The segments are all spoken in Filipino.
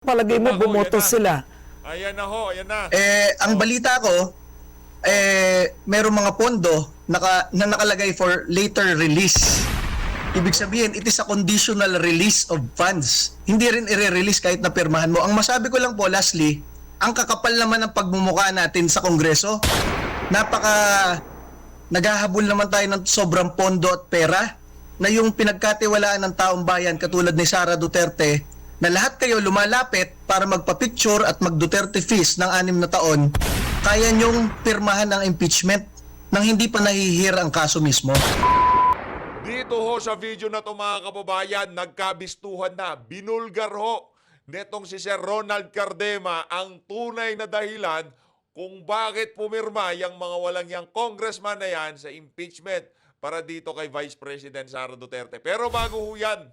Palagay mo, Ako, bumoto yan na. sila. Ayan na ho, ayan na. Ang balita ko, merong mga pondo na nakalagay for later release. Ibig sabihin, it is a conditional release of funds. Hindi rin i-release kahit na pirmahan mo. Ang masabi ko lang po, lastly, ang kakapal naman ng pagmumukha natin sa Kongreso. Naghahabol naman tayo ng sobrang pondo at pera na yung pinagkatiwalaan ng taong bayan katulad ni Sara Duterte na lahat kayo lumalapit para magpa-picture at mag-Duterte feast ng 6 na taon, kaya nyong pirmahan ng impeachment nang hindi pa nahihir ang kaso mismo. Dito ho sa video na to mga kababayan, nagkabistuhan na. Binulgar ho netong si Sir Ronald Cardema ang tunay na dahilan kung bakit pumirma yung mga walang yang congressman na yan sa impeachment para dito kay Vice President Sara Duterte. Pero bago ho yan,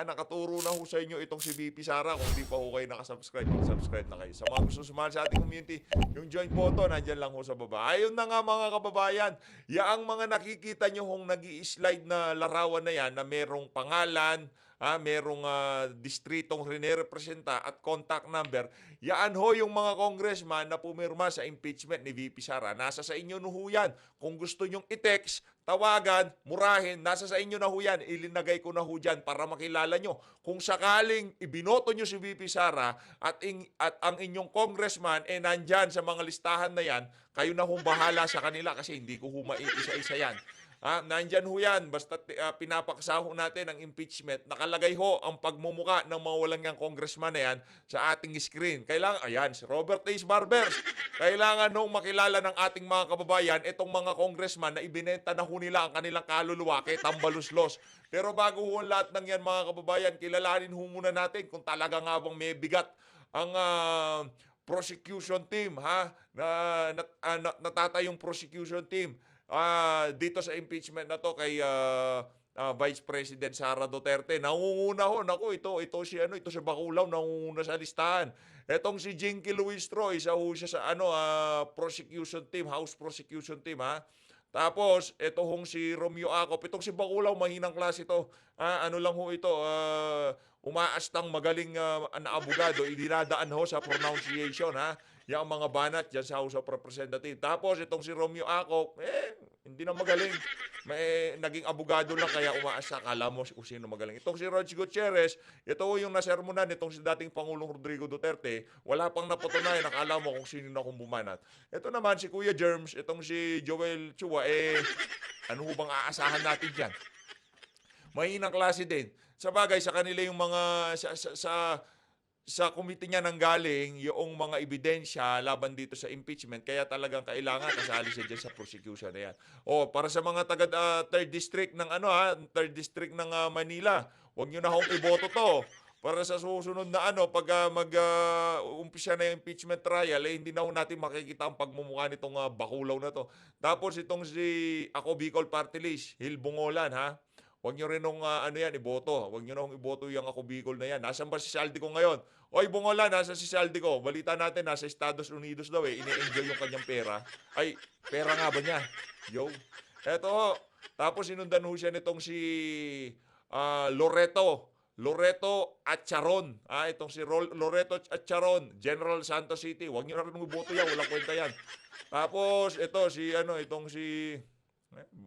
nakaturo na ho sa inyo itong si VP Sara. Kung di pa ho kayo nakasubscribe, mag-subscribe na kayo. Sa mga gusto sumali sa ating community, yung join button, nandyan lang ho sa baba. Ayun na nga mga kababayan, yaang mga nakikita nyo hong nag-i-slide na larawan na yan na merong pangalan, merong distritong rinerepresenta at contact number, yaan ho yung mga congressman na pumirma sa impeachment ni VP Sara. Nasa sa inyo na ho yan. Kung gusto nyong i-text, tawagan, murahin, nasa sa inyo na ho yan. Ilinagay ko na ho dyan para makilala nyo. Kung sakaling ibinoto nyo si VP Sara at ang inyong congressman nandyan sa mga listahan na yan, kayo na hong bahala sa kanila kasi hindi ko ho maiisa-isa yan. Nandyan ho yan, basta pinapaksa ho natin ang impeachment, nakalagay ho ang pagmumuka ng mga walang yang congressman na yan sa ating screen. Kailangan, ayan, si Robert Ace Barbers, kailangan nung makilala ng ating mga kababayan, itong mga congressman na ibinenta na ho nila ang kanilang kaluluwa kay tambaluslos. Pero bago ho lahat ng yan mga kababayan, kilalanin ho muna natin kung talaga nga bang may bigat ang prosecution team, natatayong prosecution team dito sa impeachment na to kay Vice President Sara Duterte. Nangunguna ho, naku, ito si Baculaw, nangunguna sa listahan. Etong si Jinky Luistro, isa ho siya sa prosecution team, House prosecution team, Tapos, ito hong si Romeo Acop. Itong si Baculaw, mahinang klase ito. Ano lang ho ito, umaastang magaling na abogado, idinadaan ho sa pronunciation, yung mga banat dyan sa House of Representatives. Tapos, itong si Romeo Acop, hindi na magaling. Naging abogado lang kaya umaasa. Akala mo kung sino magaling. Itong si Rog Gutierrez, ito yung nasermonan itong si dating Pangulong Rodrigo Duterte. Wala pang napatunayan. Akala mo kung sino na kung bumanat. Ito naman si Kuya Germs, itong si Joel Chua, ano bang aasahan natin dyan? Mahinang klase din. Sa bagay, sa kanila yung mga sa committee niya nanggaling yung mga ebidensya laban dito sa impeachment, kaya talagang kailangan kasali siya dyan sa prosecution na yan. Para sa mga taga 3rd district ng 3rd district ng Manila, huwag niyo na hong iboto to. Para sa susunod na pag umpisa na yung impeachment trial, hindi na ho natin makikita ang pagmumukha nitong Baculaw na to. Tapos itong si Ako Bicol Party List, Hil Bungolan, Huwag nyo rin nung iboto. Huwag nyo nung iboto yung Ako Bicol na yan. Nasaan ba si Saldico ngayon? Oy, Bungolan, nasa si Saldico? Balita natin, nasa Estados Unidos daw Ine-enjoy yung kanyang pera. Ay, pera nga ba niya? Yo. Eto ho. Tapos sinundan ho siya nitong si Loreto Acharon. Itong si Loreto Acharon, General Santos City. Huwag nyo na rin iboto yan. Walang kwenta yan. Tapos, itong si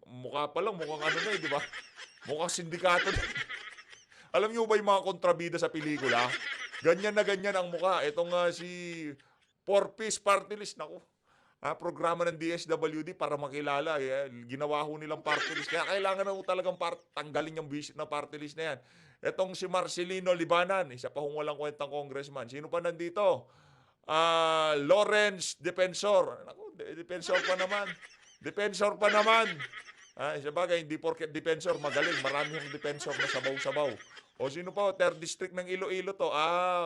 mukha pa lang, mukhang di ba? Mukhang sindikato. Alam niyo ba yung mga kontrabida sa pelikula? Ganyan na ganyan ang mukha. Itong si Porpis Party List. Naku, programa ng DSWD para makilala. Ginawa ho nilang party list. Kaya kailangan na ho talagang tanggalin yung visit na party list na yan. Itong si Marcelino Libanan. Isa pa hong walang kwentang congressman. Sino pa nandito? Lawrence Defensor. Naku, Defensor pa naman. Defensor pa naman. Sabagay, hindi porket defensor magaling. Marami yung defensor na sabaw-sabaw. O sino pa? 3rd district ng Iloilo to.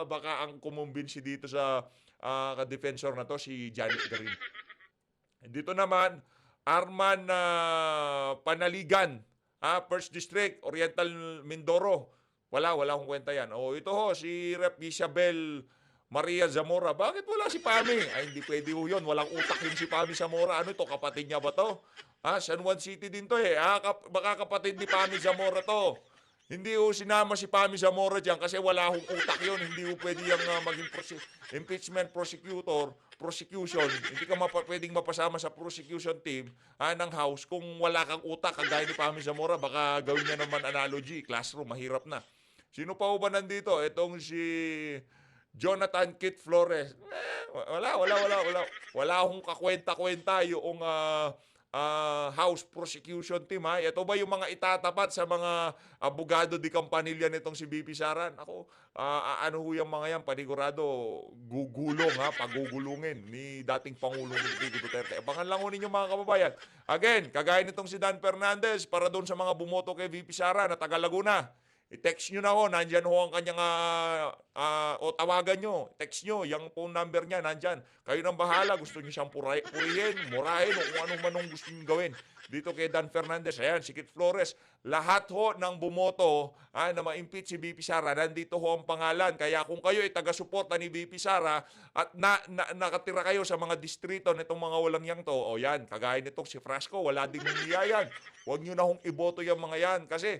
Baka ang kumumbinsi dito sa ka-defensor na to, si Janet Garin. Dito naman, Arman Panaligan. 1st district, Oriental Mindoro. Wala akong kwenta yan. Ito ho, si Rep. Isabel Maria Zamora. Bakit wala si Pami? Hindi pwede ho yun. Walang utak yun si Pami Zamora. Ano ito? Kapatid niya ba to? San Juan City din to Baka kapatid ni Pami Zamora to. Hindi ho sinama si Pami Zamora diyan kasi wala hong utak yun. Hindi ho pwede yung maging impeachment prosecution. Hindi ka pwedeng mapasama sa prosecution team ng House kung wala kang utak. Kagaya ni Pami Zamora, baka gawin niya naman analogy. Classroom, mahirap na. Sino pa ho ba nandito? Itong si Jonathan Kit Flores. Wala. Wala akong kakwenta-kwenta yung House Prosecution Team, ha. Ito ba yung mga itatapat sa mga abogado di kampanilya nitong si BP Sara? Ako, ano ho yung mga yan? Panigurado, gugulong, ha. Pagugulungin ni dating Pangulong Rodrigo Duterte. Abangan lang ho ninyo mga kababayan. Again, kagaya nitong si Dan Fernandez, para doon sa mga bumoto kay VP Sara na taga Laguna. I-text nyo na ho, nandyan ho ang kanyang, o tawagan nyo, text nyo, yung phone number niya, nandyan. Kayo nang bahala, gusto nyo siyang purihin, murahin, o kung anong manong gusto nyo gawin. Dito kay Dan Fernandez, ayan, si Kit Flores, lahat ho ng bumoto na ma-impeach si BP Sara, nandito ho ang pangalan. Kaya kung kayo ay taga-suporta ni BP Sara at nakatira kayo sa mga distrito nitong mga walang yang to, o yan, kagaya nitong si Frasco, wala ding niyayan. Huwag nyo na hong iboto yung mga yan kasi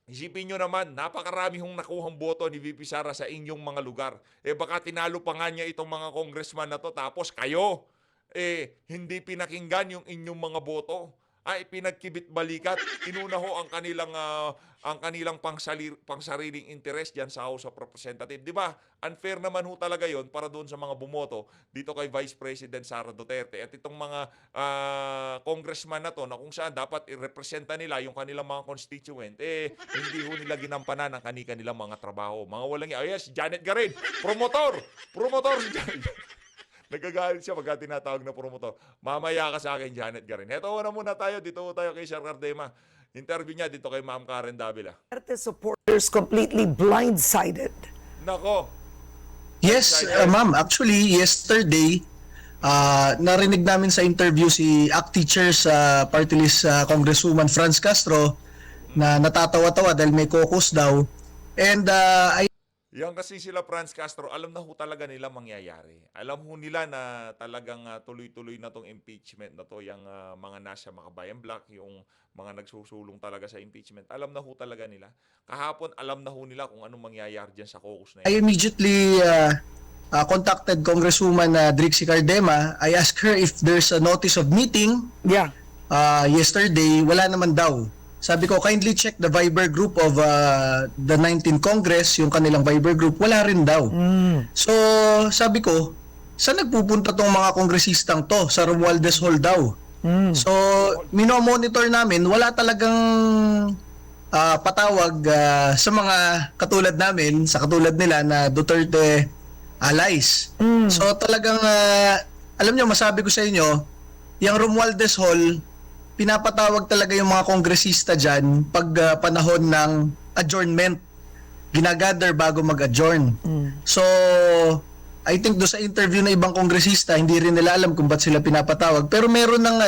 isipin nyo naman, napakarami hong nakuhang boto ni VP Sara sa inyong mga lugar. Baka tinalo pa nga niya itong mga congressman na to, tapos kayo, hindi pinakinggan yung inyong mga boto. Pinagkibit balikat, inuna ho ang kanilang pangsariling interest diyan sa House of Representatives. Di ba? Unfair naman ho talaga yon para doon sa mga bumoto dito kay Vice President Sara Duterte. At itong mga congressman na to, na kung saan dapat i-representa nila yung kanilang mga constituent, hindi ho nila ginampanan ang kanilang mga trabaho. Mga walang yes, Janet Garin, promotor si Janet. Nagagalit siya pagka tinatawag na promotor. Mamaya ka sa akin, Janet Garin. Heto na muna tayo. Dito tayo kay Sir Cardema. Interview niya dito kay Ma'am Karen Davila. Duterte supporters completely blindsided. Nako. Yes, ma'am. Actually, yesterday, narinig namin sa interview si ACT Teacher sa party list Congresswoman Franz Castro na natatawa-tawa dahil may caucus daw. And Yan kasi sila Franz Castro, alam na ho talaga nila mangyayari. Alam ho nila na talagang tuloy-tuloy na tong impeachment na to, yung mga nasa Makabayan Block, yung mga nagsusulong talaga sa impeachment. Alam na ho talaga nila. Kahapon, alam na ho nila kung anong mangyayari dyan sa caucus na I yan. immediately contacted Congresswoman Drixie Cardema. I asked her if there's a notice of meeting. Yeah. Yesterday, wala naman daw. Sabi ko, kindly check the Viber group of the 19th Congress, yung kanilang Viber group, wala rin daw. So, sabi ko, saan nagpupunta tong mga kongresistang to? Sa Romualdez Hall daw. So, minomonitor namin, wala talagang patawag sa mga katulad namin, sa katulad nila na Duterte allies. So, talagang, alam nyo, masabi ko sa inyo, yung Romualdez Hall, pinapatawag talaga yung mga kongresista dyan pag panahon ng adjournment. Ginagather bago mag-adjourn. So, I think do sa interview na ibang kongresista, hindi rin nila alam kung ba't sila pinapatawag. Pero meron ng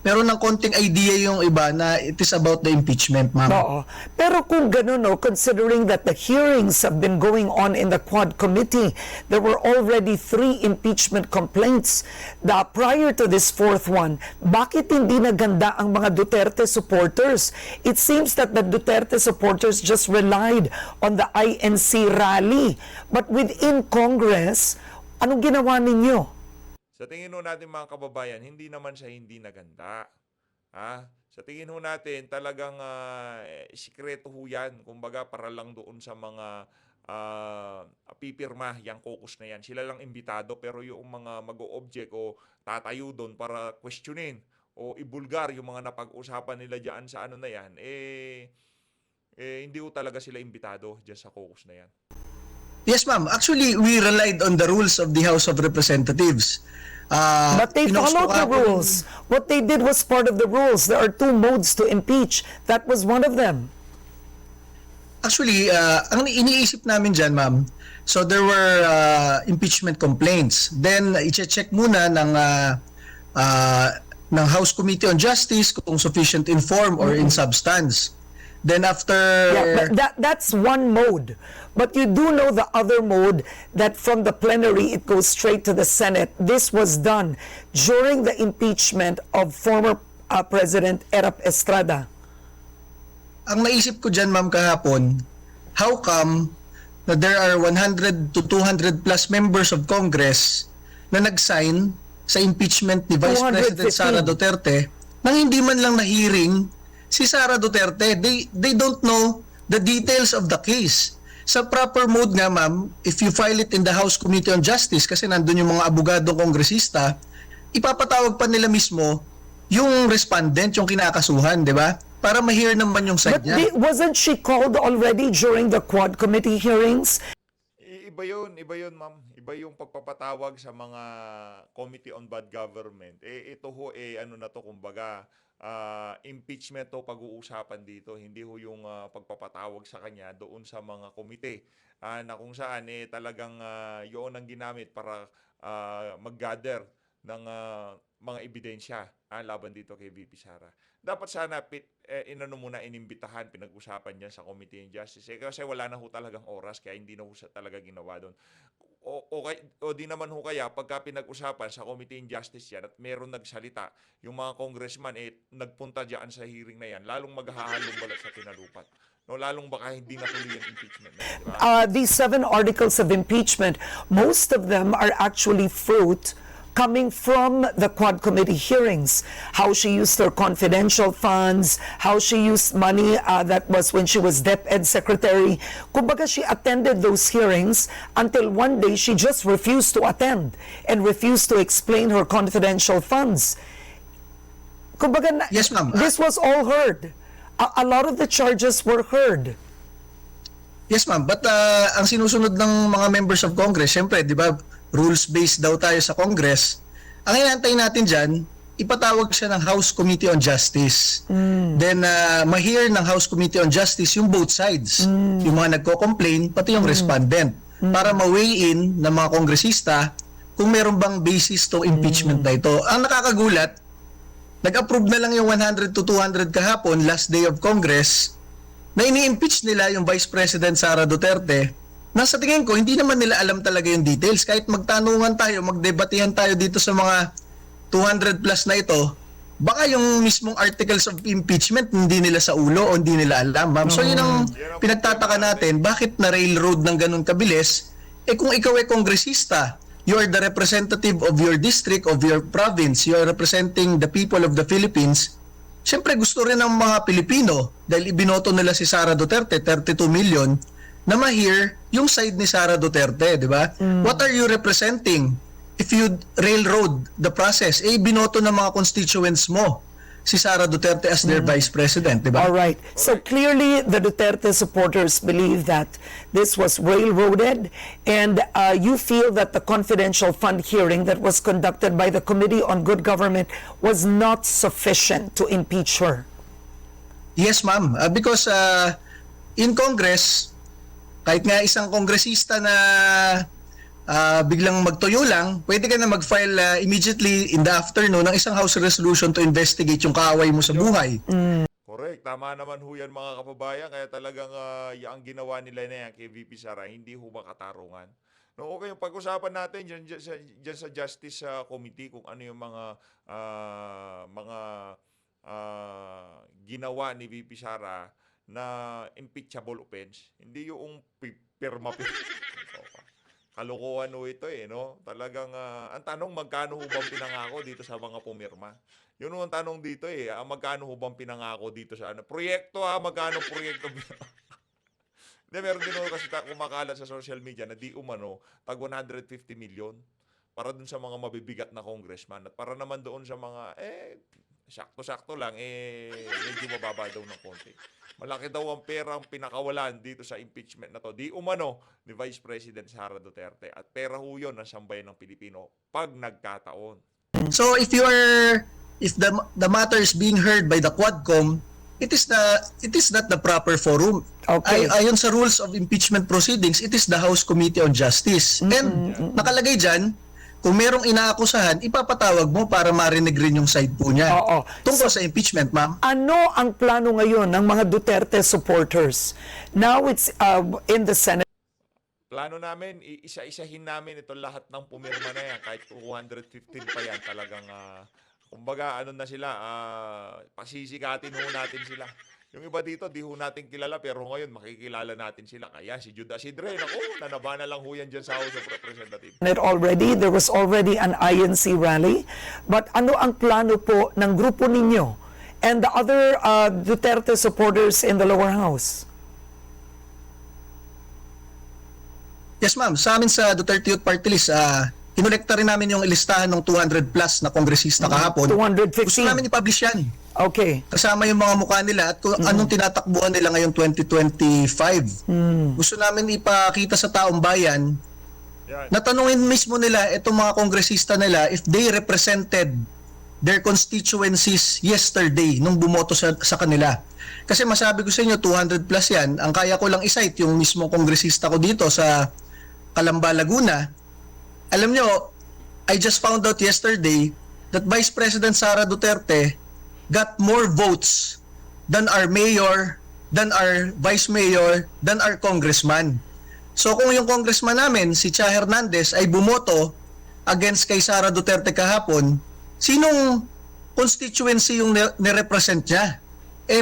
meron ng konting idea yung iba na it is about the impeachment, ma'am. Oo. Pero kung ganun, no, considering that the hearings have been going on in the Quad Committee, there were already 3 impeachment complaints prior to this 4th one. Bakit hindi naganda ang mga Duterte supporters? It seems that the Duterte supporters just relied on the INC rally. But within Congress, anong ginawa ninyo? Sa tingin ho natin mga kababayan, hindi naman siya hindi naganda. Sa tingin ho natin, talagang sikreto ho yan. Kumbaga, para lang doon sa mga pipirma yung caucus na yan. Sila lang imbitado, pero yung mga mag-o-object o tatayo doon para questionin o ibulgar yung mga napag-usapan nila dyan sa ano na yan, hindi ho talaga sila imbitado dyan sa caucus na yan. Yes, ma'am. Actually, we relied on the rules of the House of Representatives. But they followed the rules. What they did was part of the rules. There are 2 modes to impeach. That was one of them. Actually, ang iniisip namin dyan, ma'am, so there were impeachment complaints. Then, i-check muna ng House Committee on Justice kung sufficient in form or in substance. Then after... Yeah, but that's one mode. But you do know the other mode, that from the plenary, it goes straight to the Senate. This was done during the impeachment of former President Erap Estrada. ang naisip ko dyan, ma'am, kahapon, how come na there are 100 to 200 plus members of Congress na nag-sign sa impeachment ni Vice President 215. Sara Duterte nang hindi man lang na-hearing si Sara Duterte. They don't know the details of the case. Sa proper mode nga, ma'am, if you file it in the House Committee on Justice, kasi nandun yung mga abogado kongresista, ipapatawag pa nila mismo yung respondent, yung kinakasuhan, di ba? Para ma-hear naman yung side But niya. wasn't she called already during the Quad Committee hearings? Iba yun, ma'am. Iba yung pagpapatawag sa mga Committee on Bad Government. Ito ho, ano na to, kumbaga, impeachment to pag-uusapan dito. Hindi ho yung pagpapatawag sa kanya doon sa mga komite. Na kung saan, talagang yun ang ginamit para mag-gather ng mga ebidensya laban dito kay VP Sara. Dapat sana inano muna inimbitahan, pinag-usapan niya sa Committee on Justice. Kasi wala na ho talagang oras, kaya hindi na ho talaga ginawa doon. O di naman ho kaya, pagka pinag-usapan sa Committee on Justice yan at meron nagsalita, yung mga congressman nagpunta dyan sa hearing na yan, lalong maghahalong balat sa tinalupat. No, lalong baka hindi natuloy yung impeachment. Diba? These 7 articles of impeachment, most of them are actually fruit coming from the Quad Committee hearings. How she used her confidential funds, how she used money that was when she was DepEd Secretary. Kumbaga, she attended those hearings until one day she just refused to attend and refused to explain her confidential funds. Kumbaga, Yes, ma'am. this was all heard. A lot of the charges were heard. Yes, ma'am. But ang sinusunod ng mga members of Congress, syempre, di ba, rules-based daw tayo sa Congress. Ang inaantay natin dyan, ipatawag siya ng House Committee on Justice. Then, ma-hear ng House Committee on Justice yung both sides. Yung mga nagko-complain, pati yung respondent. Para ma-weigh in ng mga kongresista kung meron bang basis to impeachment na ito. Ang nakakagulat, nag-approve na lang yung 100 to 200 kahapon, last day of Congress, na ini-impeach nila yung Vice President Sara Duterte. Na sa tingin ko, hindi naman nila alam talaga yung details. Kahit magtanungan tayo, magdebatihan tayo dito sa mga 200 plus na ito, baka yung mismong articles of impeachment hindi nila sa ulo o hindi nila alam, ma'am. So yun ang pinagtataka natin, bakit na railroad ng ganun kabilis? Kung ikaw ay kongresista, you are the representative of your district, of your province, you are representing the people of the Philippines, siyempre gusto rin ng mga Pilipino, dahil ibinoto nila si Sara Duterte, 32 million, na ma-hear yung side ni Sara Duterte, di ba? What are you representing? If you railroad the process, binoto ng mga constituents mo si Sara Duterte as their vice president, di ba? All right. So clearly, the Duterte supporters believe that this was railroaded, and you feel that the confidential fund hearing that was conducted by the Committee on Good Government was not sufficient to impeach her. Yes, ma'am. Because in Congress, kahit nga isang kongresista na biglang magtuyo lang, pwede ka na mag-file immediately in the afternoon ng isang House resolution to investigate yung kaaway mo sa buhay. Correct. Tama naman ho yan, mga kababayan. Kaya talagang ang ginawa nila na yan kay VP Sara, hindi ho makatarungan. No, okay, yung pag-usapan natin dyan sa Justice Committee kung ano yung mga ginawa ni VP Sara na impeachable offense. Hindi yung pirma. Kalokohan ho ito no? Talagang, ang tanong, magkano ho bang pinangako dito sa mga pumirma? Yun ang tanong dito magkano ho bang pinangako dito sa proyekto magkano proyekto? Hindi, meron din ho kasi kumakalat sa social media na di umano, tag 150 million para dun sa mga mabibigat na congressman at para naman doon sa mga, sakto-sakto lang, medyo mababa daw ng konti. Malaki daw ang pera ang pinakawalan dito sa impeachment na to. Di umano ni Vice President Sara Duterte. At pera ho yun ang sambayan ng Pilipino pag nagkataon. So if the matter is being heard by the Quadcom, it is not the proper forum. Okay. Ayon sa rules of impeachment proceedings, it is the House Committee on Justice. And nakalagay dyan, kung merong inaakusahan, ipapatawag mo para marinig rin yung side po niya. Oo. Tungkol sa impeachment, ma'am. Ano ang plano ngayon ng mga Duterte supporters? Now it's in the Senate. Plano namin, isa-isahin namin ito lahat ng pumirma na yan. Kahit 215 pa yan, talagang, kumbaga, ano na sila, pasisikatin ho natin sila. Yung iba dito, di ho natin kilala, pero ngayon makikilala natin sila. Kaya si Jude Asidre, naku, nanaba na lang ho yan dyan sa House of Representatives. Already, there was already an INC rally. But ano ang plano po ng grupo ninyo and the other Duterte supporters in the lower house? Yes ma'am, sa amin sa Duterte Youth Party List, kinolekta rin namin yung listahan ng 200 plus na kongresista kahapon. 215. Gusto namin i-publish yan. Okay. Kasama yung mga mukha nila at kung anong tinatakbuhan nila ngayong 2025. Gusto namin ipakita sa taong bayan, Yan. natanungin mismo nila itong mga kongresista nila if they represented their constituencies yesterday nung bumoto sa kanila. Kasi masabi ko sa inyo, 200 plus yan. Ang kaya ko lang i-cite yung mismo kongresista ko dito sa Calamba, Laguna. Alam nyo, I just found out yesterday that Vice President Sara Duterte got more votes than our mayor, than our vice mayor, than our congressman. So kung yung congressman namin, si Cha Hernandez, ay bumoto against kay Sara Duterte kahapon, sinong constituency yung nirepresent niya?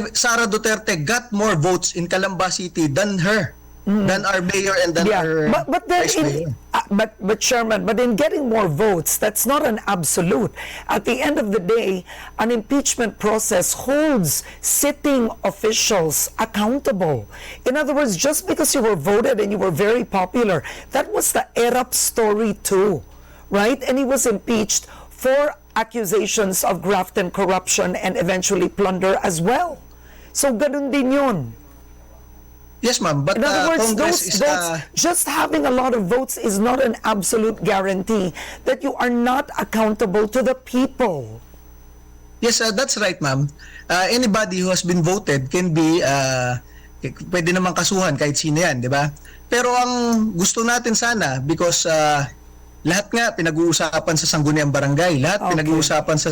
Sara Duterte got more votes in Calamba City than her, than our mayor and than our but then vice mayor. but Chairman, but in getting more votes, that's not an absolute. At the end of the day, an impeachment process holds sitting officials accountable. In other words, just because you were voted and you were very popular, that was the ERAP story too, right? And he was impeached for accusations of graft and corruption and eventually plunder as well. So ganun din yun. Yes ma'am, but In other words, Congress those is votes, just having a lot of votes is not an absolute guarantee that you are not accountable to the people. yes, that's right ma'am. Anybody who has been voted can be pwede namang kasuhan kahit sino yan, di ba? Pero ang gusto natin sana, because lahat nga pinag-uusapan sa Sangguniang Barangay, lahat Okay. pinag-uusapan sa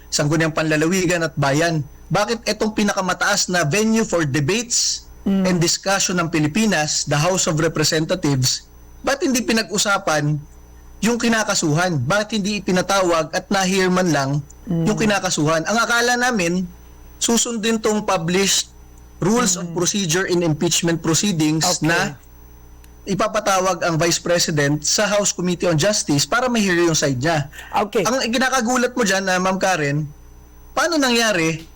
Sangguniang Panlalawigan at Bayan. Bakit itong pinakamataas na venue for debates and discussion ng Pilipinas, the House of Representatives, ba't hindi pinag-usapan yung kinakasuhan? Bakit hindi ipinatawag at na-hear man lang yung kinakasuhan? Ang akala namin, susundin tong published rules of procedure in impeachment proceedings Okay. na ipapatawag ang Vice President sa House Committee on Justice para ma-hear yung side niya. Okay. Ang kinakagulat mo dyan, Ma'am Karen, paano nangyari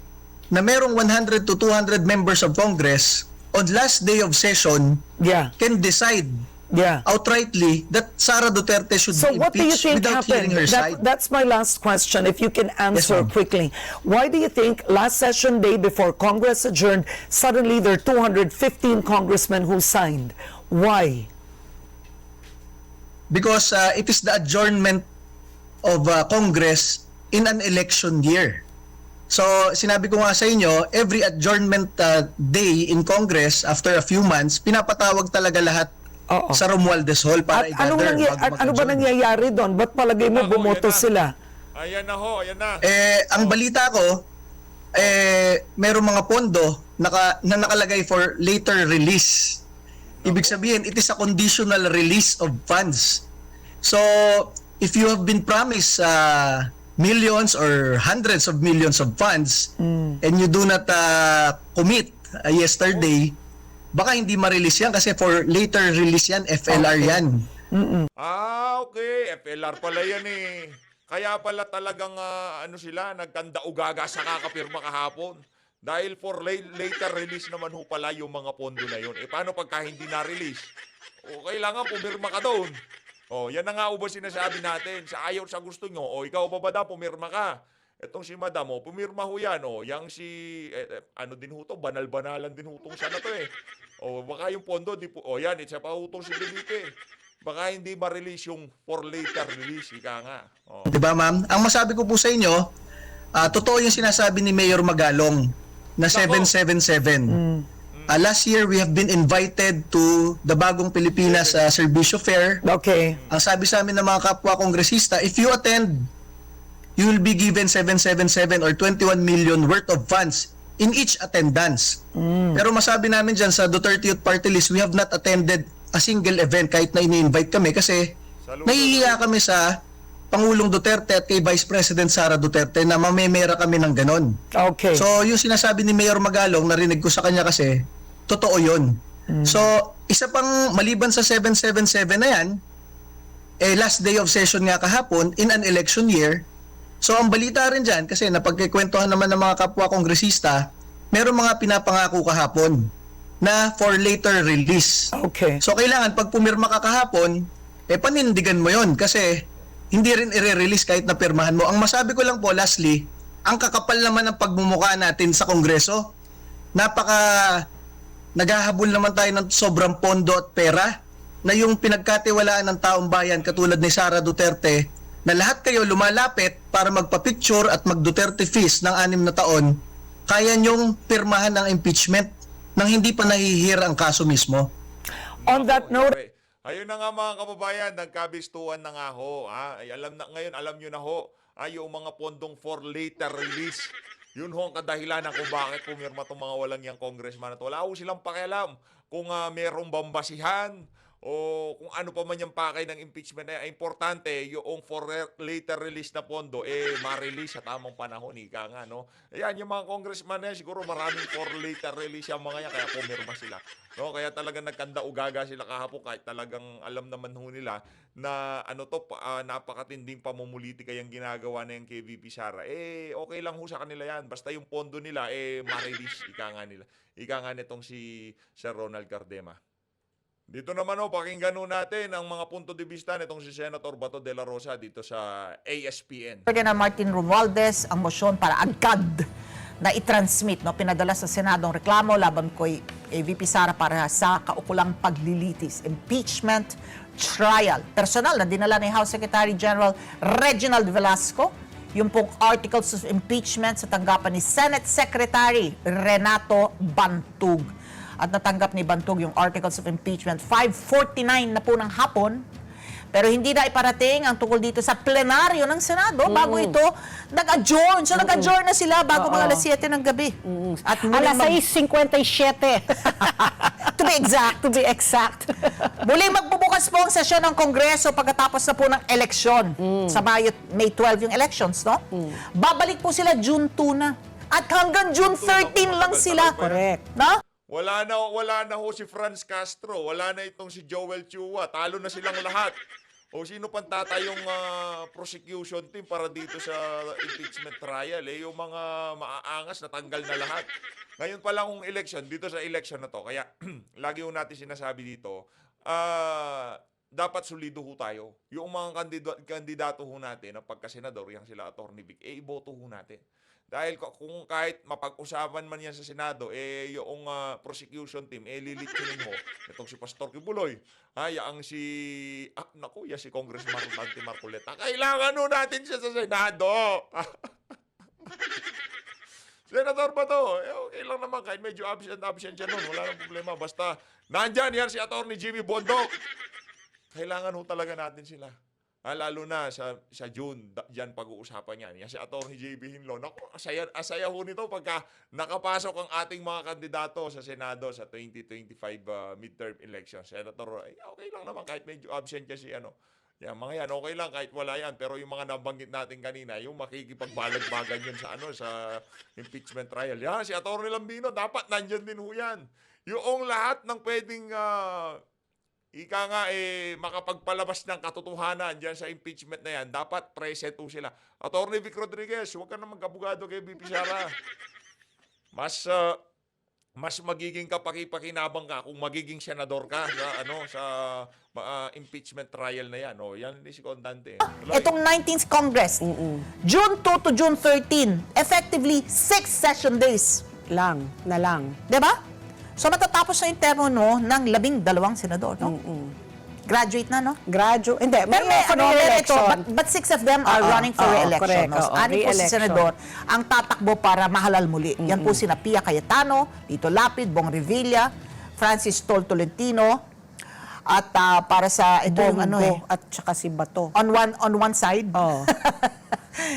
na merong 100 to 200 members of Congress on last day of session Yeah. can decide Yeah. outrightly that Sara Duterte should So be what do you impeached think without happened? hearing her side? That's my last question, if you can answer ma'am. quickly. Why do you think last session day before Congress adjourned, suddenly there are 215 congressmen who signed? Why? Because it is the adjournment of Congress in an election year. So, sinabi ko nga sa inyo, every adjournment day in Congress after a few months, pinapatawag talaga lahat Oo. sa Romualdez Hall para At ano, i-gather bago ano ba mag-adjourn. nangyayari doon? Ba't palagay mo Ako, bumoto yan na. sila? Ayan na ho, ayan na. Ang balita ko, merong mga pondo na nakalagay for later release. Ibig sabihin, it is a conditional release of funds. So, if you have been promised millions or hundreds of millions of funds and you do not commit yesterday, baka hindi ma-release yan kasi for later release yan, FLR yan. Okay. FLR pala yan eh. Kaya pala talagang ano sila, nagkanda-ugaga sa kakapirma kahapon. Dahil for later release naman ho pala yung mga pondo na yun. Paano pagka hindi na-release? O kailangan pumirma ka doon. O, yan na nga ba sinasabi natin. Sa ayaw sa gusto nyo. O, ikaw ba daw, pumirma ka. Etong si Madam, pumirma ho yan. O, yang si, ano din ho to, banal-banalan din ho tong siya na to eh. O, baka yung pondo, yan, isa pa ho tong si Felipe. Baka hindi ma-release yung for later release, ika nga. O. Diba ma'am? Ang masabi ko po sa inyo, totoo yung sinasabi ni Mayor Magalong na 777. Last year, we have been invited to the Bagong Pilipinas Servicio Fair. Okay. Ang sabi sa amin ng mga kapwa kongresista, if you attend, you will be given 777 or 21 million worth of funds in each attendance. Pero masabi namin dyan sa Duterte Youth Party List, we have not attended a single event kahit na ini-invite kami kasi Saludo. nahihiya kami sa Pangulong Duterte at kay Vice President Sara Duterte na mamemera kami ng ganon. Okay. So, yung sinasabi ni Mayor Magalong, narinig ko sa kanya kasi, totoo yun. So, isa pang maliban sa 777 na yan, last day of session nga kahapon in an election year. So, ang balita rin dyan, kasi napagkikwentuhan naman ng mga kapwa kongresista, meron mga pinapangako kahapon na for later release. Okay. So, kailangan pag pumirma ka kahapon, panindigan mo yon kasi hindi rin i-release kahit na pirmahan mo. Ang masabi ko lang po, lastly, ang kakapal naman ng pagmumukha natin sa Kongreso. Naghahabol naman tayo ng sobrang pondo at pera na yung pinagkatiwalaan ng taong bayan katulad ni Sara Duterte na lahat kayo lumalapit para magpa-picture at mag-Duterte feast ng 6 na taon, kaya nyong pirmahan ng impeachment nang hindi pa nahihir ang kaso mismo. On that note, Ayun na nga mga kababayan, nagkabistuhan na nga ho. Ay, alam nyo na ho, yung mga pondong for later release. Yun ho ang kadahilanan kung bakit pumirma itong mga walang yang congressman. At wala ho silang pakialam kung merong bambasihan o kung ano pa man yung pakay ng impeachment na importante, yung for later release na pondo, ma-release sa tamang panahon. Ika nga, no? Ayan, yung mga congressman na yan, siguro maraming for later release yung mga yan, kaya pumirma sila. No, kaya talagang nagkanda-ugaga sila kahapon kahit talagang alam naman ho nila na napakatinding pamumulitika yung ginagawa na yung kay VP Sara. Okay lang ho sa kanila yan. Basta yung pondo nila, ma-release. Ika nga nila. Ika nga nitong si Sir Ronald Cardema. Dito naman pakinggan natin ang mga punto de vista nitong si Senator Bato de la Rosa dito sa ASPN. Ferdinand Martin Romualdez ang motion para agad na i-transmit, pinadala sa Senado ang reklamo laban kay VP Sara para sa kaukulang paglilitis, impeachment trial. Personal na dinala ni House Secretary General Reginald Velasco yung pong articles of impeachment sa tanggapan ni Senate Secretary Renato Bantug. At natanggap ni Bantug yung articles of impeachment 5:49 na po ng hapon. Pero hindi na iparating ang tungkol dito sa plenaryo ng Senado bago ito nag-adjourn. So nag-adjourn na sila bago mga alas 7 ng gabi. At alas 6:57. To be exact. Muli magbubukas po ang sesyon ng Kongreso pagkatapos na po ng eleksyon. Sa May 12 yung elections, no? Babalik po sila June 2 na. At hanggang June 13 lang sila. Correct. No? Wala na ho si Franz Castro, wala na itong si Joel Chua, talo na silang lahat. O sino pang tatayong prosecution team para dito sa impeachment trial? Yung mga maaangas natanggal na lahat. Ngayon pa lang yung election, dito sa election na to, kaya lagi ho natin sinasabi dito, dapat solido ho tayo. Yung mga kandidato ho natin, ang pagka-senador, yung sila Atty. Vic, iboto ho natin. Dahil kung kahit mapag-usapan man yan sa Senado, yung prosecution team, lilitsinin mo. Itong si Pastor Kibuloy, yang si Congressman Dante Marcoleta. Kailangan ho natin siya sa Senado. Senator ba to? Okay lang naman, kahit medyo absent siya nun. Wala nang problema. Basta, nandyan yan si Atty. Jimmy Bondoc. Kailangan ho talaga natin sila. Lalo na sa June, dyan pag-uusapan yan. Yan si Atty. JB Hinlo. Naku, asaya ho nito pagka nakapasok ang ating mga kandidato sa Senado sa 2025 midterm elections. Senator, okay lang naman kahit medyo absent siya si yan, mga yan, okay lang kahit wala yan. Pero yung mga nabanggit natin kanina, yung makikipagbalag-bagan yun sa impeachment trial. Yan, si Atty. Lambino, dapat nandyan din ho yan. Yung lahat ng pwedeng makapagpalabas ng katotohanan dyan sa impeachment na yan, dapat present po sila. Atty. Vic Rodriguez, huwag ka na mag-abogado kay VP Sara. Mas magiging kapaki-pakinabang ka kung magiging senador ka sa impeachment trial na yan. Yan si Condante. Itong 19th Congress, June 2 to June 13, effectively 6 session days. lang. Diba? So matatapos na yung termino ng 12 senador, no? Graduate na, no? Hindi. Pero but 6 of them are running for re-election. Correct. No? Ani po si senador ang tatakbo para mahalal muli. Yan po sina Pia Cayetano, Lito Lapid, Bong Revilla, Francis Tol Tolentino, at para sa ito yung Bongo at saka si Bato. on one side.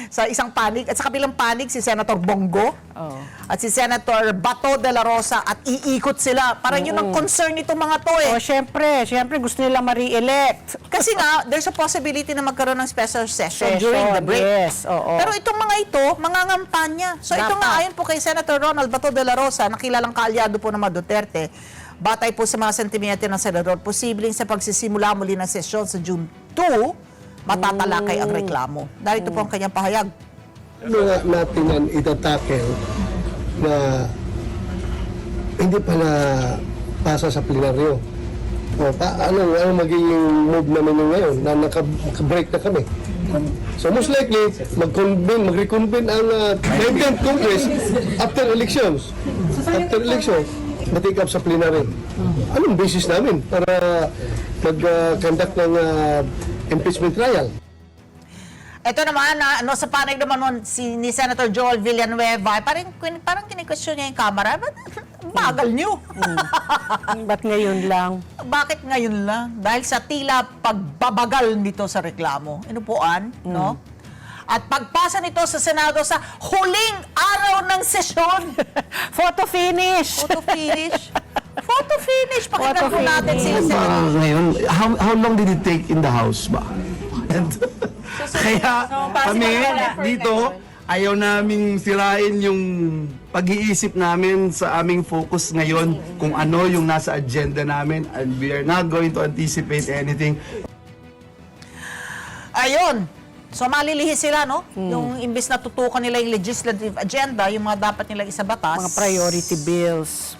sa isang panig. At sa kabilang panig, si Senator Bongo Oh. at si Senator Bato de la Rosa at iikot sila. Parang yun ang concern nitong mga to eh. Oh, syempre gusto nila ma-re-elect. Kasi nga, there's a possibility na magkaroon ng special session during the break. Yes, oo. Pero itong mga ito, mangangampanya. So ito Dapat. nga, ayon po kay Senator Ronald Bato de la Rosa, nakilalang kaalyado po ng mga Duterte, batay po sa mga sentimente ng senador, posibleng sa pagsisimula muli ng sesyon sa June 2, matatalakay ang reklamo. Narito po ang kanyang pahayag. Ano nga natin yan itatakel na hindi pa na pasa sa plenaryo? O, ano magiging move namin ngayon na naka-break na kami? So most likely, mag-reconvene ang 19th Congress after elections. After elections, matik up sa plenary. Anong basis namin para mag-conduct ng impeachment trial? Ito naman, sa panig naman nun, ni Senator Joel Villanueva, parang kini-question niya yung Kamara, bagal niyo. Ba't ngayon lang? Bakit ngayon lang? Dahil sa tila pagbabagal nito sa reklamo. Inupuan, no? At pagpasa nito sa Senado sa huling araw ng sesyon. Photo finish! Photo finish. Photo finish. Pakinggan po Photo natin si finish. Senator. Ngayon, how long did it take in the house ba? And, kaya kami dito, ayaw naming sirain yung pag-iisip namin sa aming focus ngayon kung ano yung nasa agenda namin, and we are not going to anticipate anything. Ayun. So malilihis sila, no? Yung imbes na tutukan nila yung legislative agenda, yung mga dapat nilang isabatas. Mga priority bills.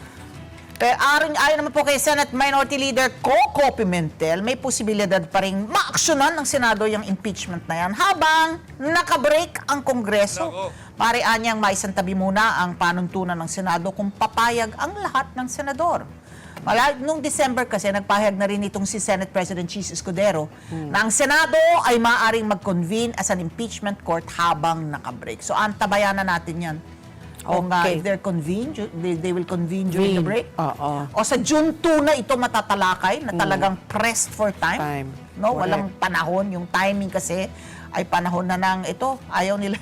Pero ayon naman po kay Senate Minority Leader Coco Pimentel, may posibilidad pa rin maaksyonan ng Senado yung impeachment na yan habang nakabreak ang Kongreso. Nako. Parian niyang maisantabi muna ang panuntunan ng Senado kung papayag ang lahat ng senador. Nung December kasi, nagpahayag na rin itong si Senate President Chis Escudero na ang Senado ay maaaring mag-convene as an impeachment court habang nakabreak. So antabayan na natin yan. Kung Okay. if they're convened, they will convene during the break. Oo. O sa June 2 na ito matatalakay na talagang pressed for time. Time. No, Correct. walang panahon. Yung timing kasi ay panahon na ng ito. Ayaw nila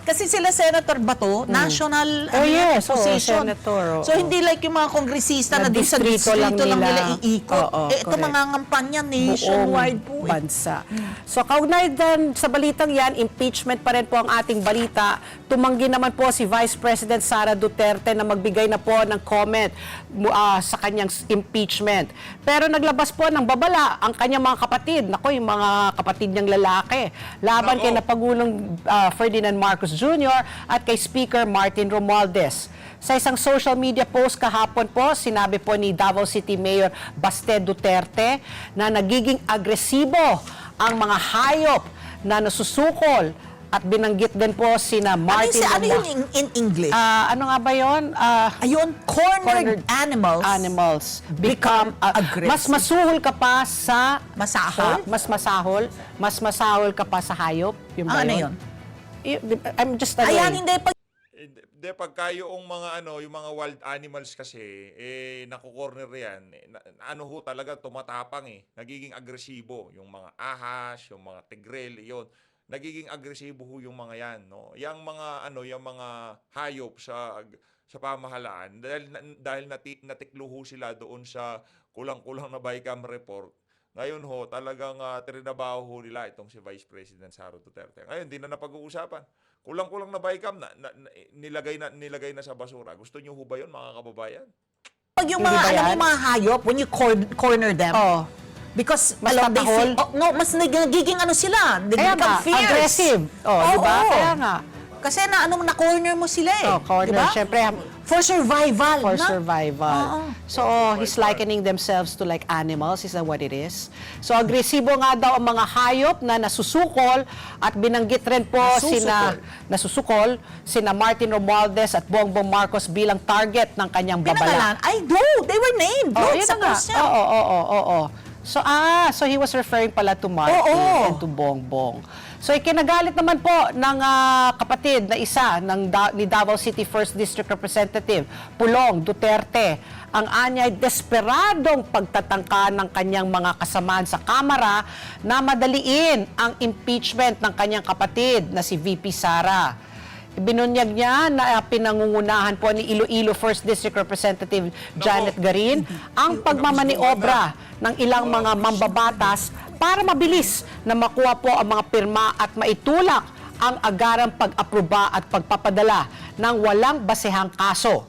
kasi sila Senator Bato, national Oh, yes. Oo, position. senator, oo. So hindi like yung mga kongresista na Na doon sa distrito lang distrito lang nila nila. iikot. Oo, Ito correct. mga ngampanya nationwide po. Eh. Bansa. So, kaugnay din sa balitang yan, impeachment pa rin po ang ating balita. Tumanggi naman po si Vice President Sara Duterte na magbigay na po ng comment sa kanyang impeachment. Pero naglabas po ng babala ang kanyang mga kapatid. Nako, yung mga kapatid niyang lalaki. Laban Nako. kay Napagulong Ferdinand Marcos Jr. at kay Speaker Martin Romualdez. Sa isang social media post kahapon po, sinabi po ni Davao City Mayor Baste Duterte na nagiging agresibo ang mga hayop na nasusukol at binanggit din po sina Martin Ano yun Romualdez. in English? Ano nga ba yun? Ayun, cornered animals. Animals become aggressive. mas masuhol ka pa sa Masahol? mas masahol ka pa sa hayop. Yun ba Ano yun? I'm just Ayan, hindi. Hindi, pagka yung mga yung mga wild animals kasi, nakukorner yan, ano ho talaga, tumatapang nagiging agresibo. Yung mga ahas, yung mga tigrel, yun. Nagiging agresibo ho yung mga yan, no? Yung mga hayop sa pamahalaan, dahil natiklo ho sila doon sa kulang-kulang na BICAM report. Ngayon ho, talagang trinabaho ho nila itong si Vice President Sara Duterte. Ngayon, di na napag-uusapan. Kulang-kulang na BICAM nilagay na sa basura. Gusto niyo ho ba yun, mga kababayan? Pag yung Hindi mga, ba alam mo yan? yung mga hayop, when you corner them, Oh. because Mas they tatahol? feel, mas nagiging sila, they Kaya become nga, fierce. aggressive. Oh, di ba? Oo. Kaya nga. Kasi na-corner mo sila Oh, corner. Diba? Siyempre, For survival. for na? survival. Oo. So, he's likening themselves to like animals. Is that what it is? So, agresibo nga daw ang mga hayop na nasusukol at binanggit rin po sina Martin Romualdez at Bongbong Marcos bilang target ng kanyang babala. Pinangalan. I do. They were named. Oh, Look, yun sa na nga. post niya. Oo. So he was referring pala to Martin Oo. and to Bongbong. So ikinagalit naman po ng kapatid na isa ni Davao City 1st District Representative Pulong Duterte ang anyay desperadong pagtatangka ng kanyang mga kasamaan sa Kamara na madaliin ang impeachment ng kanyang kapatid na si VP Sara. Binunyag niya na pinangungunahan po ni Iloilo 1st District Representative Janet Garin ang pagmamaniobra ng ilang mga mambabatas para mabilis na makuha po ang mga pirma at maitulak ang agarang pag-aproba at pagpapadala ng walang basehang kaso.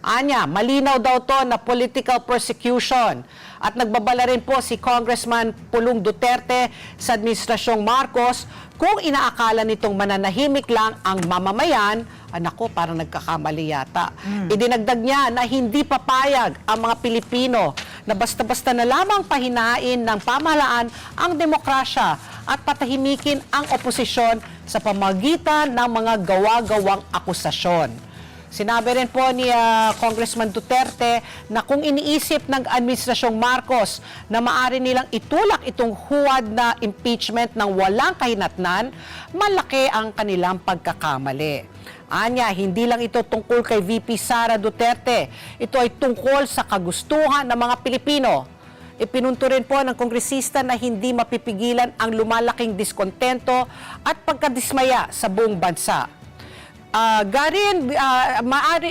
Anya, malinaw daw to na political persecution. At nagbabala rin po si Congressman Pulong Duterte sa Administrasyong Marcos kung inaakala nitong mananahimik lang ang mamamayan, anako, parang nagkakamali yata. Idinagdag niya na hindi papayag ang mga Pilipino na basta-basta na lamang pahinain ng pamahalaan ang demokrasya at patahimikin ang oposisyon sa pamagitan ng mga gawa-gawang akusasyon. Sinabi rin po ni Congressman Duterte na kung iniisip ng Administrasyong Marcos na maaari nilang itulak itong huwad na impeachment ng walang kahinatnan, malaki ang kanilang pagkakamali. Anya, hindi lang ito tungkol kay VP Sara Duterte. Ito ay tungkol sa kagustuhan ng mga Pilipino. Ipinunto rin po ng kongresista na hindi mapipigilan ang lumalaking diskontento at pagkadismaya sa buong bansa. Garin,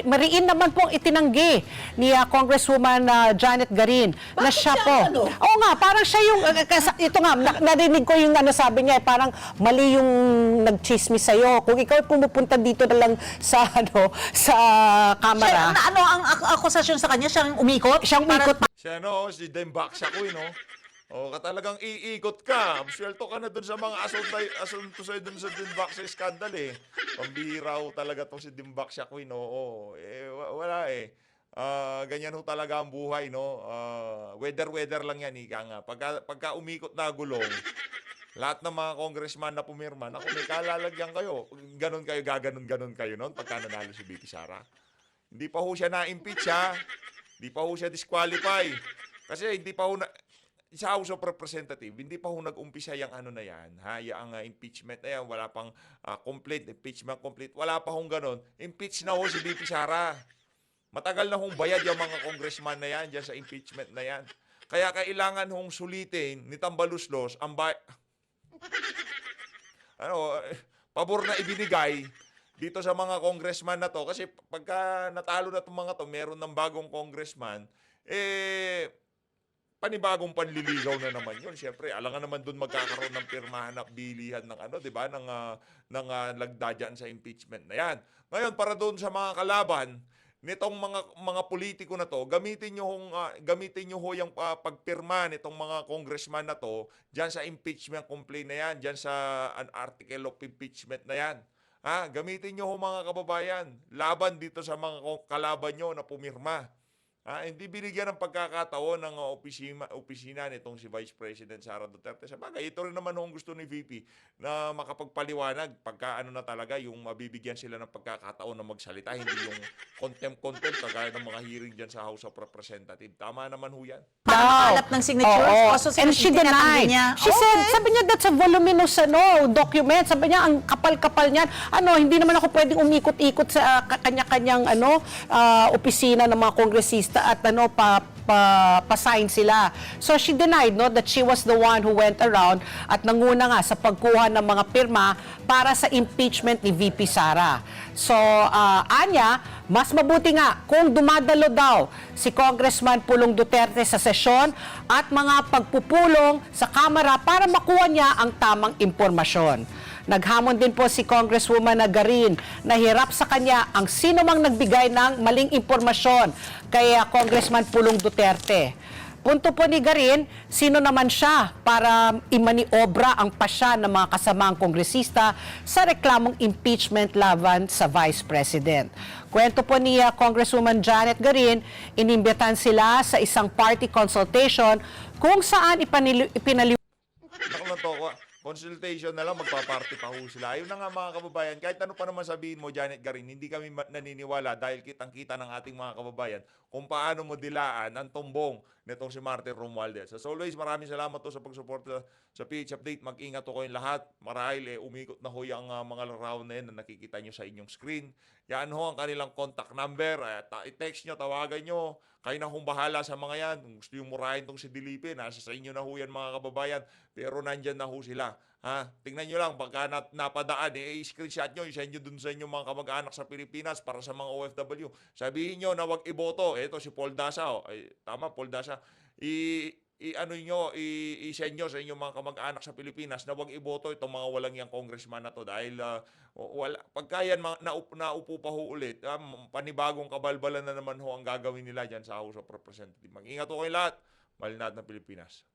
mariin naman pong itinanggi ni Congresswoman Janet Garin na siya po. Oo nga, parang siya yung, ito nga, narinig ko yung sabi niya, parang mali yung nagchismis sa'yo. Kung ikaw pumupunta dito na lang sa, sa kamera. Ano ang akusasyon sa kanya? Siyang umikot? Siyang umikot. Siya si Dembak Siakoy, no? O, talagang iikot ka. Swelto ka na dun sa mga asunto sa'yo dun sa Dembak sa skandal, eh. Pambihira ho talaga to si Dembak Siakoy, no? O, wala, eh. Ganyan ho talaga ang buhay, no? Weather lang yan, ika nga. Pagka umikot na gulong, lahat ng mga congressman na pumirma, naku, may kalalagyan kayo. Ganon kayo, gaganon kayo noon pagka nanalo si VP Sara. Hindi pa ho siya na-impeach, ha? Hindi pa ho siya disqualify. Kasi hindi pa ho sa House of Representative, hindi pa ho nag-umpisa yung na yan, ha? Yung impeachment na yan, wala pang impeachment complete, wala pa hong ganon. Impeach na ho si VP Sara. Matagal na hong bayad yung mga congressman na yan, dyan sa impeachment na yan. Kaya kailangan hong sulitin ni Tambaluslos ang pabor na ibinigay dito sa mga congressman na to. Kasi pagka natalo na itong mga to, meron ng bagong congressman, panibagong panliligaw na naman yun. Siyempre, alangan naman doon magkakaroon ng pirmahan at bilihan ng di ba, ng lagda dyan sa impeachment na yan. Ngayon, para doon sa mga kalaban nitong mga politiko na to, gamitin nyo ho yung pagpirma nitong mga congressman na to dyan sa impeachment complaint na yan, dyan sa an article of impeachment na yan. Gamitin nyo ho mga kababayan, laban dito sa mga kalaban nyo na pumirma. Hindi binigyan ng pagkakataon ng opisina nitong si Vice President Sara Duterte. Sabagay, ito rin naman ang gusto ni VP na makapagpaliwanag pagka na talaga yung mabibigyan sila ng pagkakataon na magsalita, hindi yung contempt kagaya ng mga hearing dyan sa House of Representatives. Tama naman ho yan. Pagkalap ng signatures. Oo. Also, And she denied. She said, sabi niya, that's a voluminous document. Sabi niya, ang kapal-kapal niyan. Hindi naman ako pwedeng umikot-ikot sa kanya-kanyang opisina ng mga kongresista at pa-sign sila. So she denied that she was the one who went around at nanguna nga sa pagkuha ng mga pirma para sa impeachment ni VP Sara. So, Anya, mas mabuti nga kung dumadalo daw si Congressman Pulong Duterte sa sesyon at mga pagpupulong sa Kamara para makuha niya ang tamang impormasyon. Naghamon din po si Congresswoman Garin na hirap sa kanya ang sino mang nagbigay ng maling impormasyon kay Congressman Pulong Duterte. Punto po ni Garin, sino naman siya para imaniobra ang pasya ng mga kasamaang kongresista sa reklamong impeachment laban sa Vice President. Kwento po ni Congresswoman Janet Garin, inimbitan sila sa isang party consultation kung saan ipinaliwanag. consultation na lang, magpa-party pa ho sila. Ayun na nga mga kababayan, kahit ano pa naman sabihin mo, Janet Garin, hindi kami naniniwala dahil kitang-kita ng ating mga kababayan kung paano mo dilaan ang tumbong nitong si Martin Romualdez. As always, maraming salamat to sa pagsuporta sa PH Update. Mag-ingat to kayong lahat. Marahil umikot na ho yung mga larawan na yan na nakikita nyo sa inyong screen. Yan ho ang kanilang contact number. I-text nyo, tawagan nyo. Kayo na hong bahala sa mga yan. Kung gusto yung murahin tong si Dilipin, nasa sa inyo na ho yan mga kababayan. Pero nandyan na ho sila. Tingnan nyo lang, pagka napadaan, i-screenshot nyo, i-send nyo dun sa inyong mga kamag-anak sa Pilipinas para sa mga OFW. Sabihin nyo na wag iboto. Ito si Paul Dasa. Tama, Paul Dasa. I-send nyo sa inyong mga kamag-anak sa Pilipinas na wag iboto itong mga walang yang congressman na to dahil pagka yan naupo pa ho ulit, panibagong kabalbalan na naman ho ang gagawin nila dyan sa House of Representatives. Mag-ingat ho kayo lahat. Malinat ng Pilipinas.